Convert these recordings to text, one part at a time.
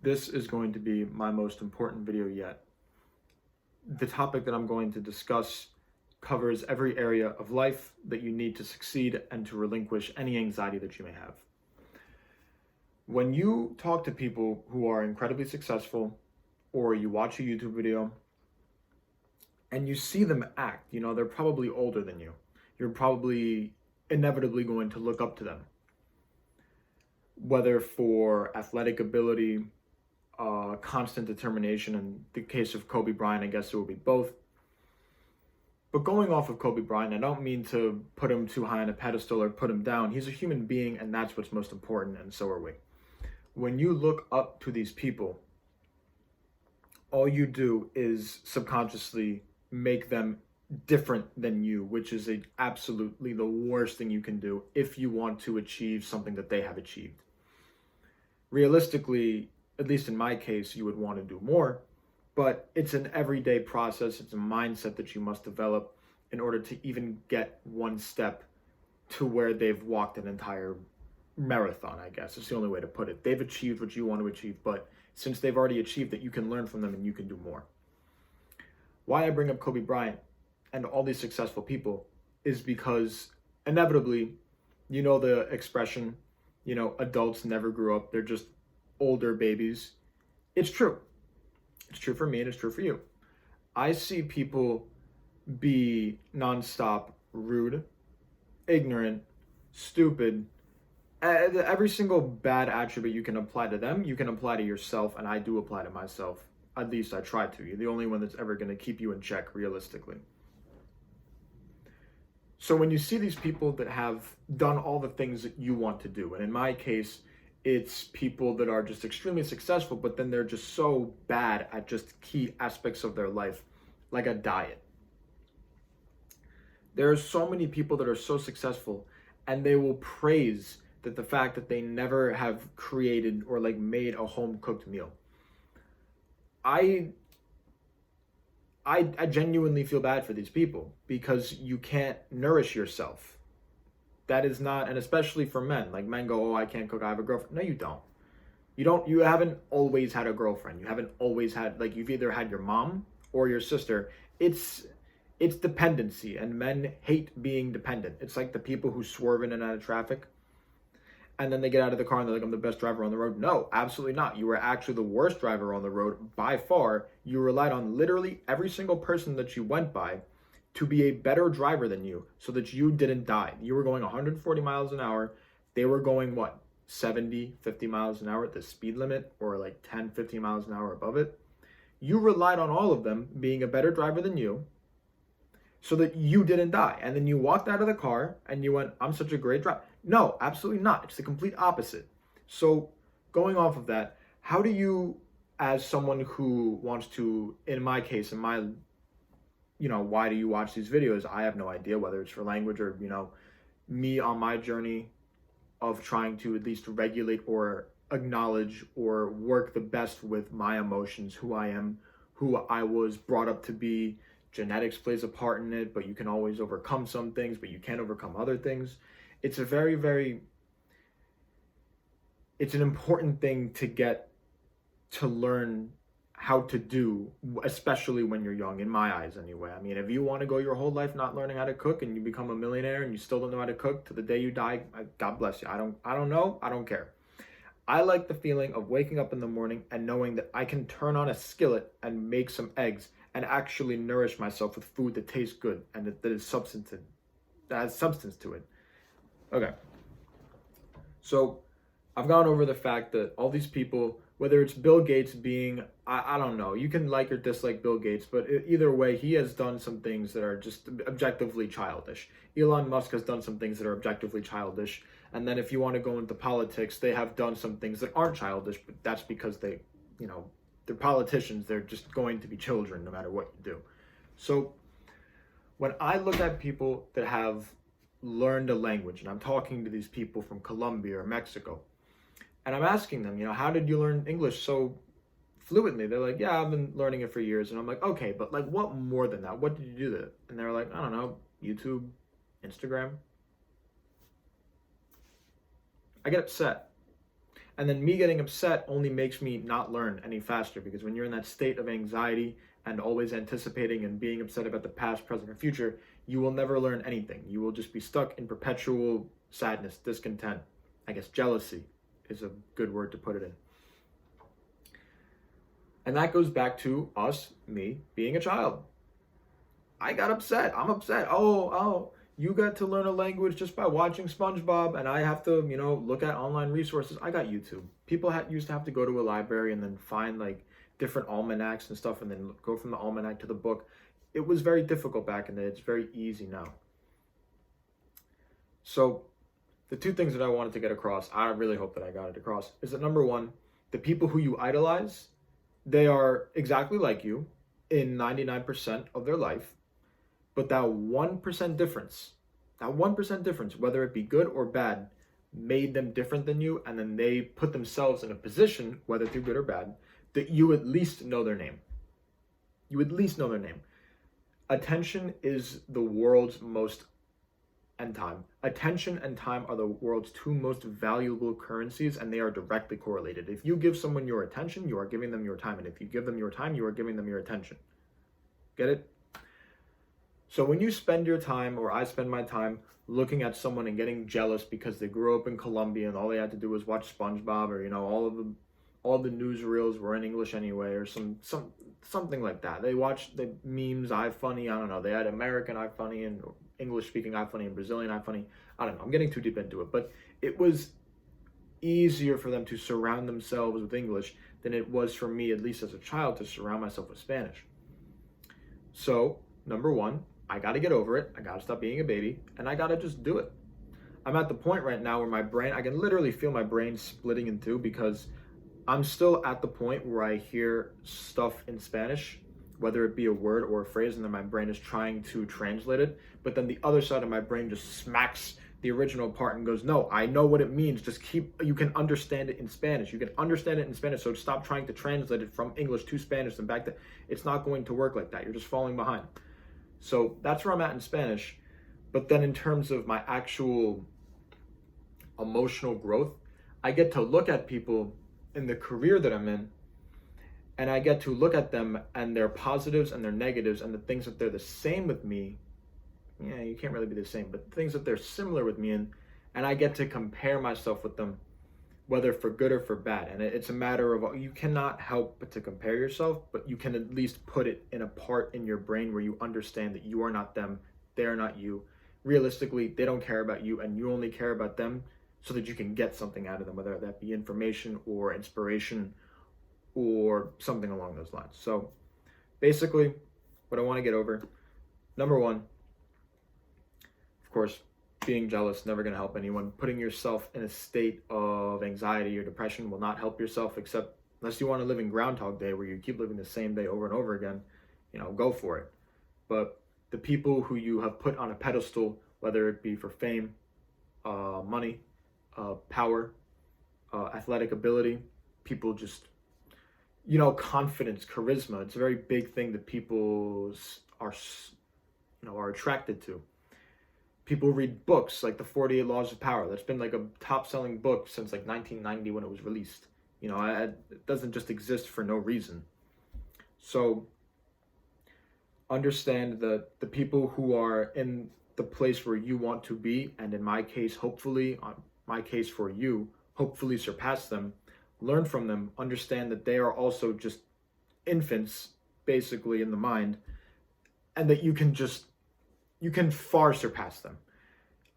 This is going to be my most important video yet. The topic that I'm going to discuss covers every area of life that you need to succeed and to relinquish any anxiety that you may have. When you talk to people who are incredibly successful, or you watch a YouTube video and you see them act, they're probably older than you. You're probably inevitably going to look up to them, whether for athletic ability, constant determination. In the case of Kobe Bryant, I guess it will be both. But going off of Kobe Bryant, I don't mean to put him too high on a pedestal or put him down. He's a human being, and that's what's most important, and so are we. When you look up to these people, all you do is subconsciously make them different than you, which is absolutely the worst thing you can do if you want to achieve something that they have achieved. Realistically, at least in my case, you would want to do more, but it's an everyday process. It's a mindset that you must develop in order to even get one step to where they've walked an entire marathon, I guess. It's the only way to put it. They've achieved what you want to achieve, but since they've already achieved it, you can learn from them and you can do more. Why I bring up Kobe Bryant and all these successful people is because inevitably, the expression, adults never grew up. They're just older babies. It's true. It's true for me and it's true for you. I see people be nonstop rude, ignorant, stupid. Every single bad attribute you can apply to them, you can apply to yourself, and I do apply to myself. At least I try to. You're the only one that's ever going to keep you in check, realistically. So when you see these people that have done all the things that you want to do, and in my case, it's people that are just extremely successful, but then they're just so bad at just key aspects of their life, like a diet. There are so many people that are so successful, and they will praise that the fact that they never have created or made a home-cooked meal. I genuinely feel bad for these people because you can't nourish yourself. That is not, and especially for men, men go, oh, I can't cook, I have a girlfriend. No, you don't. You haven't always had a girlfriend. You haven't always had, you've either had your mom or your sister. It's dependency, and men hate being dependent. It's like the people who swerve in and out of traffic, and then they get out of the car and they're like, I'm the best driver on the road. No, absolutely not. You were actually the worst driver on the road by far. You relied on literally every single person that you went by to be a better driver than you so that you didn't die. You were going 140 miles an hour. They were going, 70, 50 miles an hour at the speed limit, or 10, 15 miles an hour above it. You relied on all of them being a better driver than you so that you didn't die. And then you walked out of the car and you went, I'm such a great driver. No, absolutely not. It's the complete opposite. So going off of that, how do you, as someone who wants to, in my case, why do you watch these videos? I have no idea, whether it's for language or, me on my journey of trying to at least regulate or acknowledge or work the best with my emotions, who I am, who I was brought up to be. Genetics plays a part in it, but you can always overcome some things, but you can't overcome other things. It's a very, very, it's an important thing to get to learn how to do, especially when you're young, in my eyes anyway. I mean, if you want to go your whole life not learning how to cook and you become a millionaire and you still don't know how to cook to the day you die, God bless you. I don't know. I don't care. I like the feeling of waking up in the morning and knowing that I can turn on a skillet and make some eggs and actually nourish myself with food that tastes good and that is substantive, that has substance to it. Okay. So I've gone over the fact that all these people, whether it's Bill Gates being, I don't know, you can like or dislike Bill Gates, but either way, he has done some things that are just objectively childish. Elon Musk has done some things that are objectively childish. And then if you want to go into politics, they have done some things that aren't childish, but that's because they're politicians. They're just going to be children no matter what you do. So when I look at people that have learned a language, and I'm talking to these people from Colombia or Mexico, and I'm asking them, how did you learn English so fluently? They're like, yeah, I've been learning it for years. And I'm like, okay, but what more than that? What did you do that? And they're like, I don't know, YouTube, Instagram. I get upset. And then me getting upset only makes me not learn any faster, because when you're in that state of anxiety and always anticipating and being upset about the past, present, or future, you will never learn anything. You will just be stuck in perpetual sadness, discontent. I guess jealousy is a good word to put it in. And that goes back to me being a child. I got upset. I'm upset. Oh, you got to learn a language just by watching SpongeBob, and I have to, look at online resources. I got YouTube. People used to have to go to a library and then find like different almanacs and stuff, and then go from the almanac to the book. It was very difficult back in the day. It's very easy now. So the two things that I wanted to get across, I really hope that I got it across, is that number one, the people who you idolize, they are exactly like you in 99% of their life. But that 1% difference, whether it be good or bad, made them different than you, and then they put themselves in a position, whether through good or bad, that you at least know their name. Attention is the world's Attention and time are the world's two most valuable currencies, and they are directly correlated. If you give someone your attention, you are giving them your time. And if you give them your time, you are giving them your attention. Get it? So when you spend your time, or I spend my time, looking at someone and getting jealous because they grew up in Colombia and all they had to do was watch SpongeBob, or all the newsreels were in English anyway, or something like that. They watched the memes, iFunny, I don't know. They had American iFunny and English speaking iFunny and Brazilian iFunny. I don't know. I'm getting too deep into it, but it was easier for them to surround themselves with English than it was for me, at least as a child, to surround myself with Spanish. So, number one, I got to get over it. I got to stop being a baby, and I got to just do it. I'm at the point right now where my brain, I can literally feel my brain splitting in two, because I'm still at the point where I hear stuff in Spanish, whether it be a word or a phrase, and then my brain is trying to translate it. But then the other side of my brain just smacks the original part and goes, no, I know what it means. You can understand it in Spanish. So stop trying to translate it from English to Spanish and back to, it's not going to work like that. You're just falling behind. So that's where I'm at in Spanish. But then in terms of my actual emotional growth, I get to look at people in the career that I'm in, and I get to look at them and their positives and their negatives and the things that they're the same with me. Yeah, you can't really be the same, but things that they're similar with me in, and I get to compare myself with them, whether for good or for bad. And it's a matter of, you cannot help but to compare yourself, but you can at least put it in a part in your brain where you understand that you are not them, they're not you. Realistically, they don't care about you, and you only care about them, so that you can get something out of them, whether that be information or inspiration or something along those lines. So basically, what I want to get over, number one, of course, being jealous, never going to help anyone. Putting yourself in a state of anxiety or depression will not help yourself, except unless you want to live in Groundhog Day, where you keep living the same day over and over again, go for it. But the people who you have put on a pedestal, whether it be for fame, money, power, athletic ability, people just, confidence, charisma, it's a very big thing that people are attracted to. People read books like the 48 Laws of Power. That's been like a top-selling book since like 1990 when it was released. It doesn't just exist for no reason. So understand that the people who are in the place where you want to be, and in my case, hopefully, my case for you, hopefully surpass them, learn from them, understand that they are also just infants, basically, in the mind, and that you can far surpass them.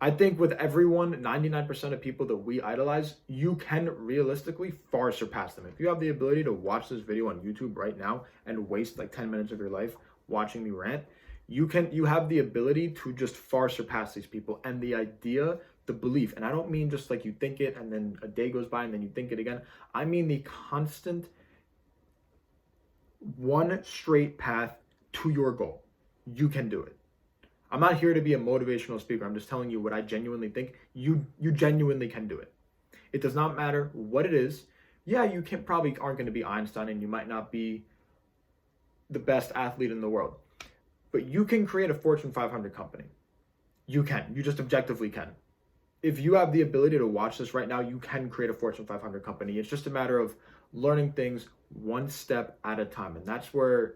I think with everyone, 99% of people that we idolize, you can realistically far surpass them. If you have the ability to watch this video on YouTube right now and waste like 10 minutes of your life watching me rant, you have the ability to just far surpass these people. And the idea, the belief, and I don't mean just like you think it and then a day goes by and then you think it again. I mean the constant one straight path to your goal. You can do it. I'm not here to be a motivational speaker. I'm just telling you what I genuinely think. You genuinely can do it. It does not matter what it is. Yeah, you probably aren't going to be Einstein, and you might not be the best athlete in the world. But you can create a Fortune 500 company. You can. You just objectively can. if you have the ability to watch this right now, you can create a Fortune 500 company. It's just a matter of learning things one step at a time. And that's where,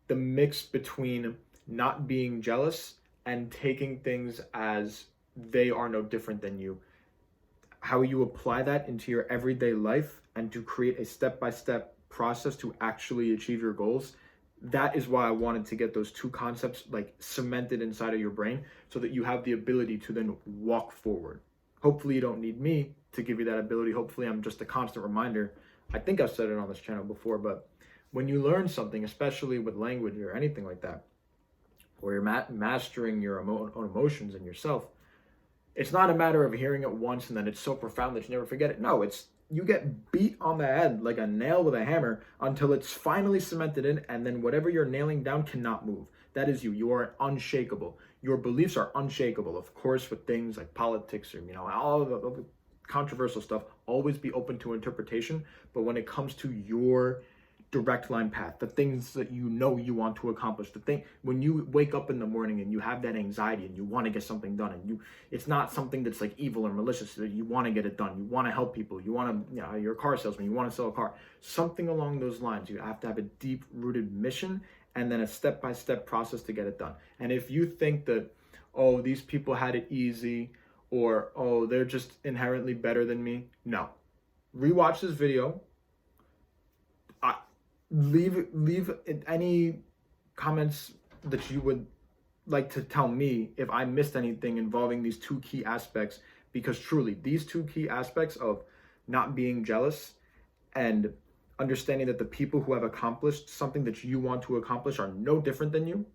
the mix between not being jealous and taking things as they are no different than you, how you apply that into your everyday life and to create a step-by-step process to actually achieve your goals. That is why I wanted to get those two concepts like cemented inside of your brain so that you have the ability to then walk forward. Hopefully you don't need me to give you that ability. Hopefully I'm just a constant reminder. I think I've said it on this channel before, but when you learn something, especially with language or anything like that, or you're mastering your own emotions and yourself, it's not a matter of hearing it once and then it's so profound that you never forget it. No, it's you get beat on the head like a nail with a hammer until it's finally cemented in, and then whatever you're nailing down cannot move. That is you. You are unshakable. Your beliefs are unshakable. Of course, with things like politics or all of the controversial stuff, always be open to interpretation. But when it comes to your direct line path, the things that you want to accomplish, the thing when you wake up in the morning and you have that anxiety and you want to get something done, and it's not something that's like evil or malicious, that you want to get it done, you want to help people, you want to, you're a car salesman, you want to sell a car, something along those lines. You have to have a deep rooted mission and then a step-by-step process to get it done. And if you think that, oh, these people had it easy, or oh, they're just inherently better than me, no. Rewatch this video. Leave any comments that you would like to tell me if I missed anything involving these two key aspects, because truly these two key aspects of not being jealous and understanding that the people who have accomplished something that you want to accomplish are no different than you,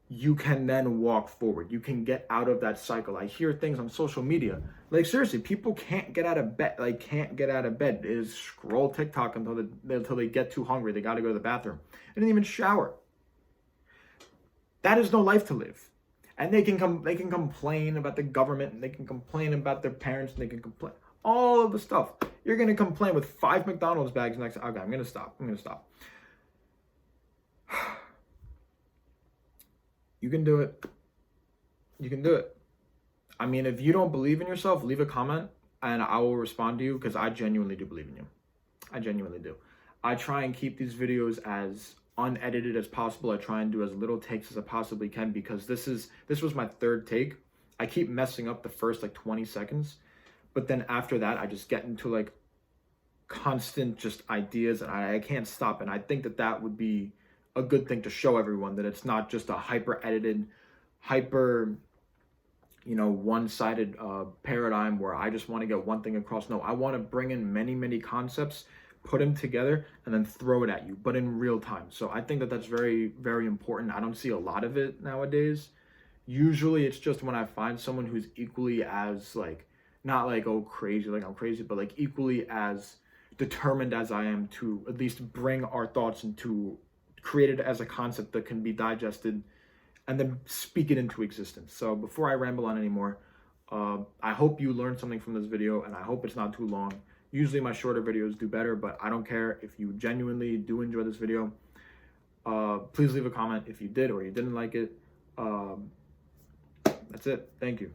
you can then walk forward. You can get out of that cycle. I hear things on social media. Like seriously, people can't get out of bed. They scroll TikTok until they get too hungry. They got to go to the bathroom. They didn't even shower. That is no life to live. And they can complain about the government, and they can complain about their parents, and they can complain all of the stuff. You're gonna complain with 5 McDonald's bags next. Okay, I'm gonna stop. You can do it. You can do it. I mean, if you don't believe in yourself, leave a comment and I will respond to you, because I genuinely do believe in you. I genuinely do. I try and keep these videos as unedited as possible. I try and do as little takes as I possibly can, because this was my third take. I keep messing up the first 20 seconds, but then after that, I just get into constant just ideas, and I can't stop. And I think that would be a good thing to show everyone, that it's not just a hyper edited, one-sided paradigm where I just want to get one thing across. No, I want to bring in many, many concepts, put them together, and then throw it at you, but in real time. So I think that's very, very important. I don't see a lot of it nowadays. Usually it's just when I find someone who's equally as not crazy, I'm crazy, but equally as determined as I am to at least bring our thoughts into create it as a concept that can be digested and then speak it into existence. So before I ramble on anymore, I hope you learned something from this video, and I hope it's not too long. Usually my shorter videos do better, but I don't care. If you genuinely do enjoy this video, please leave a comment if you did or you didn't like it. That's it. Thank you.